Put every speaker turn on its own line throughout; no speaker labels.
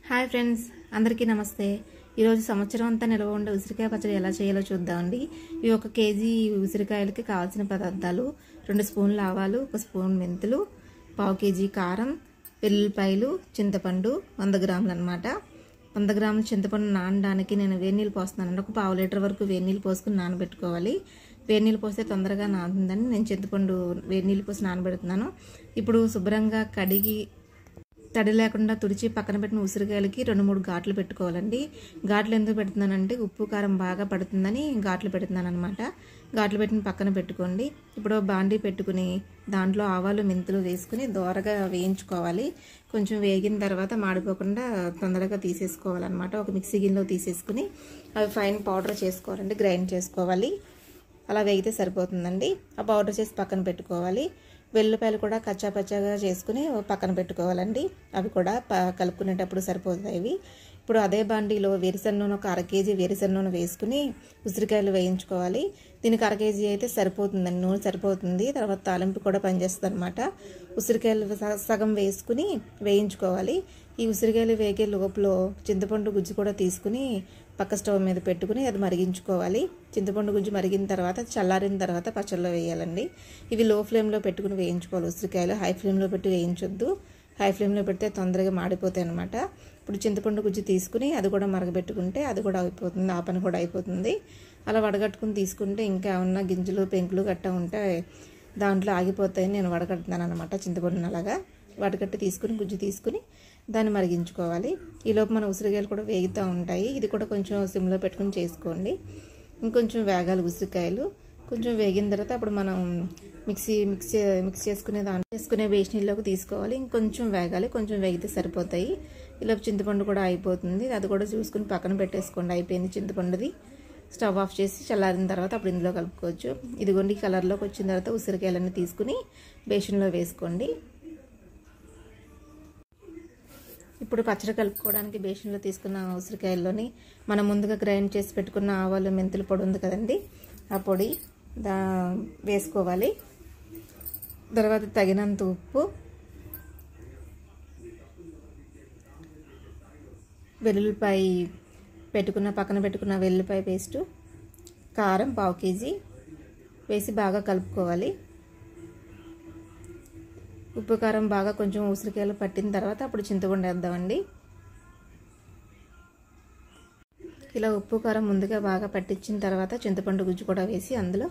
Hi friends, అందరికీ నమస్తే. ఈరోజు సంవత్సరం అంతా నిల్వ ఉండే ఉసిరికాయ పచ్చడి ఎలా చేయాలో చూద్దామండి. ఇవి 1 కేజీ ఉసిరికాయలకి కావాల్సిన పదార్థాలు: 2 స్పూన్ల ఆవాలు, 1 స్పూన్ మెంతులు, 1/2 కేజీ కారం, వెల్లుల్లిపాయలు, చింతపండు 100 గ్రాములు అనమాట. 100 గ్రాముల చింతపండు నానడానికి నేను వేడి నీళ్ళు పోస్తున్నానండి. ఒక 1/2 లీటర్ వరకు వేడి నీళ్ళు పోసుకుని నానబెట్టుకోవాలి. వేడి నీళ్ళు పోస్తే తొందరగా నానుతుందని నేను చింతపండు వేడి నీళ్ళు పోసి నానబెడుతున్నాను. ఇప్పుడు శుభ్రంగా కడిగి తడి లేకుండా తుడిచి పక్కన పెట్టిన ఉసిరికాయలకి 2-3 ఘాట్లు పెట్టుకోవాలండి. ఘాట్లు ఎందుకు పెడుతున్నానంటే ఉప్పు కారం బాగా పడుతుందని ఘాట్లు పెడుతున్నాను అనమాట. ఘాట్లు పెట్టిన పక్కన పెట్టుకోండి. ఇప్పుడు బాండీ పెట్టుకుని దాంట్లో ఆవాలు మెంతులు వేసుకుని దోరగా వేయించుకోవాలి. కొంచెం వేగిన తర్వాత మాడిపోకుండా తొందరగా తీసేసుకోవాలన్నమాట. ఒక మిక్సీ గిన్నెలో తీసేసుకుని అవి ఫైన్ పౌడర్ చేసుకోవాలండి, గ్రైండ్ చేసుకోవాలి. అలా వేగితే సరిపోతుందండి. ఆ పౌడర్ చేసి పక్కన పెట్టుకోవాలి. వెల్లుల్లిపాయలు కూడా కచ్చా పచ్చాగా చేసుకుని పక్కన పెట్టుకోవాలండి. అవి కూడా కలుపుకునేటప్పుడు సరిపోతాయి. ఇప్పుడు అదే బాండీలో వేరుశనగ నూనె, ఒక 1/2 కేజీ వేరుశనగ నూనె వేసుకుని ఉసిరికాయలు వేయించుకోవాలి. దీనికి 1/2 కేజీ అయితే సరిపోతుందండి, నూనె సరిపోతుంది. తర్వాత తాలింపు కూడా పనిచేస్తుంది అనమాట. ఉసిరికాయలు సగం వేసుకుని వేయించుకోవాలి. ఈ ఉసిరికాయలు వేగే లోపల చింతపండు గుజ్జు కూడా తీసుకుని పక్క స్టవ్ మీద పెట్టుకుని అది మరిగించుకోవాలి. చింతపండు గుజ్జు మరిగిన తర్వాత చల్లారిన తర్వాత పచ్చళ్ళలో వేయాలండి. ఇవి లో ఫ్లేమ్లో పెట్టుకుని వేయించుకోవాలి. ఉసిరికాయలు హై ఫ్లేమ్లో పెట్టి వేయించొద్దు. హై ఫ్లేమ్లో పెడితే తొందరగా మాడిపోతాయి అనమాట. ఇప్పుడు చింతపండు గుజ్జు తీసుకుని అది కూడా మరగబెట్టుకుంటే అది కూడా అయిపోతుంది, ఆ పని కూడా అయిపోతుంది. అలా వడగట్టుకుని తీసుకుంటే ఇంకా ఏమన్నా గింజలు పెంకులు గట్టా ఉంటే దాంట్లో ఆగిపోతాయని నేను వడగట్టున్నాను అనమాట. చింతపండుని అలాగా వడగట్టి తీసుకుని గుజ్జు తీసుకుని దాన్ని మరిగించుకోవాలి. ఈలోపు మన ఉసిరికాయలు కూడా వేగుతూ ఉంటాయి. ఇది కూడా కొంచెం సిమ్లో పెట్టుకుని చేసుకోండి. ఇంకొంచెం వేగాలి ఉసిరికాయలు. కొంచెం వేగిన తర్వాత అప్పుడు మనం మిక్స్ చేసుకునే దాంట్లో వేసుకునే వేసి నీళ్ళలోకి తీసుకోవాలి. ఇంకొంచెం వేగాలి, కొంచెం వేగితే సరిపోతాయి. ఈలోపు చింతపండు కూడా అయిపోతుంది. అది కూడా చూసుకుని పక్కన పెట్టేసుకోండి. అయిపోయింది చింతపండుది. స్టవ్ ఆఫ్ చేసి చల్లారిన తర్వాత అప్పుడు ఇందులో కలుపుకోవచ్చు. ఇదిగోండి కలర్లోకి వచ్చిన తర్వాత ఉసిరికాయలన్నీ తీసుకుని బేషన్లో వేసుకోండి. ఇప్పుడు పచ్చడి కలుపుకోవడానికి బేషన్లో తీసుకున్న ఉసిరికాయల్లోని మనం ముందుగా గ్రైండ్ చేసి పెట్టుకున్న ఆవాలు మెంతుల పొడి ఉంది కదండి, ఆ పొడి వేసుకోవాలి. తర్వాత తగినంత ఉప్పు, వెల్లుల్లిపాయ పక్కన పెట్టుకున్న వెల్లుల్లిపాయ పేస్టు, కారం 1/2 కేజీ వేసి బాగా కలుపుకోవాలి. ఉప్పు కారం బాగా కొంచెం ఉసిరికాయలు పట్టిన తర్వాత అప్పుడు చింతపండు వేద్దామండి. ఇలా ఉప్పు కారం ముందుగా బాగా పట్టించిన తర్వాత చింతపండు గుజ్జు కూడా వేసి అందులో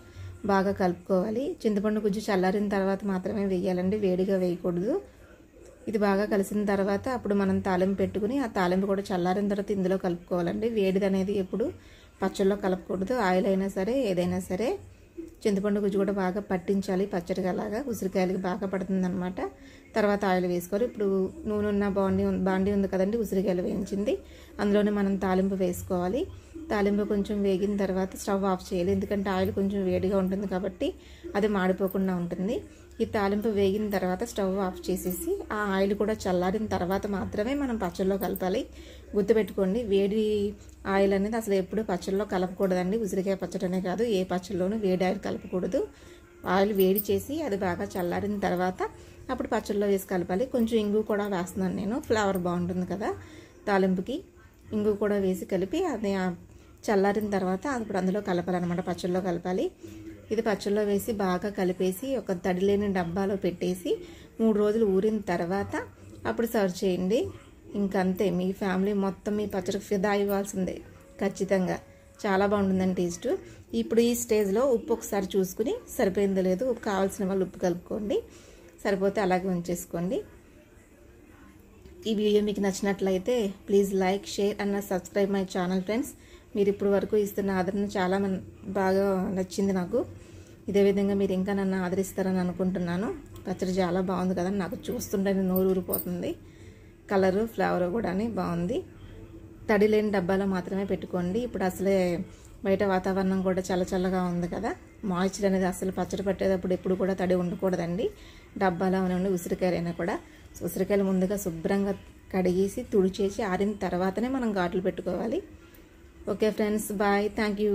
బాగా కలుపుకోవాలి. చింతపండు గుజ్జు చల్లారిన తర్వాత మాత్రమే వేయాలండి, వేడిగా వేయకూడదు. ఇది బాగా కలిసిన తర్వాత అప్పుడు మనం తాలింపు పెట్టుకుని ఆ తాలింపు కూడా చల్లారిన తర్వాత ఇందులో కలుపుకోవాలండి. వేడిది అనేది ఎప్పుడు పచ్చళ్ళలో కలపకూడదు. ఆయిల్ అయినా సరే ఏదైనా సరే చింతపండు గుజ్జు కూడా బాగా పట్టించాలి. పచ్చడిగా అలాగా ఉసిరికాయలకి బాగా పడుతుంది అనమాట. తర్వాత ఆయిల్ వేసుకోవాలి. ఇప్పుడు నూనె ఉన్న బాండీ ఉంది కదండి, ఉసిరికాయలు వేయించింది, అందులోనే మనం తాలింపు వేసుకోవాలి. తాలింపు కొంచెం వేగిన తర్వాత స్టవ్ ఆఫ్ చేయాలి. ఎందుకంటే ఆయిల్ కొంచెం వేడిగా ఉంటుంది కాబట్టి అది మాడిపోకుండా ఉంటుంది. ఈ తాలింపు వేగిన తర్వాత స్టవ్ ఆఫ్ చేసేసి ఆ ఆయిల్ కూడా చల్లారిన తర్వాత మాత్రమే మనం పచ్చళ్ళలో కలపాలి. గుర్తుపెట్టుకోండి, వేడి ఆయిల్ అనేది అసలు ఎప్పుడు పచ్చళ్ళలో కలపకూడదండి. ఉసిరికాయ పచ్చడనే కాదు, ఏ పచ్చళ్ళలోనూ వేడి ఆయిల్ కలపకూడదు. ఆయిల్ వేడి చేసి అది బాగా చల్లారిన తర్వాత అప్పుడు పచ్చళ్ళలో వేసి కలపాలి. కొంచెం ఇంగు కూడా వేస్తున్నాను నేను, ఫ్లేవర్ బాగుంటుంది కదా తాలింపుకి. ఇంగు కూడా వేసి కలిపి అది చల్లారిన తర్వాత అప్పుడు అందులో కలపాలన్నమాట, పచ్చళ్ళలో కలపాలి. ఇది పచ్చళ్ళలో వేసి బాగా కలిపేసి ఒక తడి లేని డబ్బాలో పెట్టేసి 3 రోజులు ఊరిన తర్వాత అప్పుడు సర్వ్ చేయండి. ఇంకంతే, మీ ఫ్యామిలీ మొత్తం మీ పచ్చడికి ఫిదా ఇవ్వాల్సిందే ఖచ్చితంగా. చాలా బాగుంటుందండి టేస్ట్. ఇప్పుడు ఈ స్టేజ్లో ఉప్పు ఒకసారి చూసుకుని సరిపోయిందో లేదు, ఉప్పు కావాల్సిన వాళ్ళు ఉప్పు కలుపుకోండి, సరిపోతే అలాగే ఉంచేసుకోండి. ఈ వీడియో మీకు నచ్చినట్లయితే please like, share and subscribe my channel friends. మీరు ఇప్పుడు వరకు ఇస్తున్న ఆదరణ చాలా బాగా నచ్చింది నాకు. ఇదే విధంగా మీరు ఇంకా నన్ను ఆదరిస్తారని అనుకుంటున్నాను. పచ్చడి చాలా బాగుంది కదా, నాకు చూస్తుంటే నోరు ఊరిపోతుంది. కలరు ఫ్లేవర్ కూడా బాగుంది. తడి లేని డబ్బాలో మాత్రమే పెట్టుకోండి. ఇప్పుడు అసలే బయట వాతావరణం కూడా చల్లగా ఉంది కదా, మాయిశ్చర్ అనేది అసలు పచ్చడి పట్టేటప్పుడు ఎప్పుడు కూడా తడి ఉండకూడదండి. డబ్బాలో ఉండి ఉసిరికాయలైనా కూడా ఉసిరికాయలు ముందుగా శుభ్రంగా కడిగేసి తుడిచేసి ఆరిన తర్వాతనే మనం ఘాట్లు పెట్టుకోవాలి. Okay friends, bye, thank you.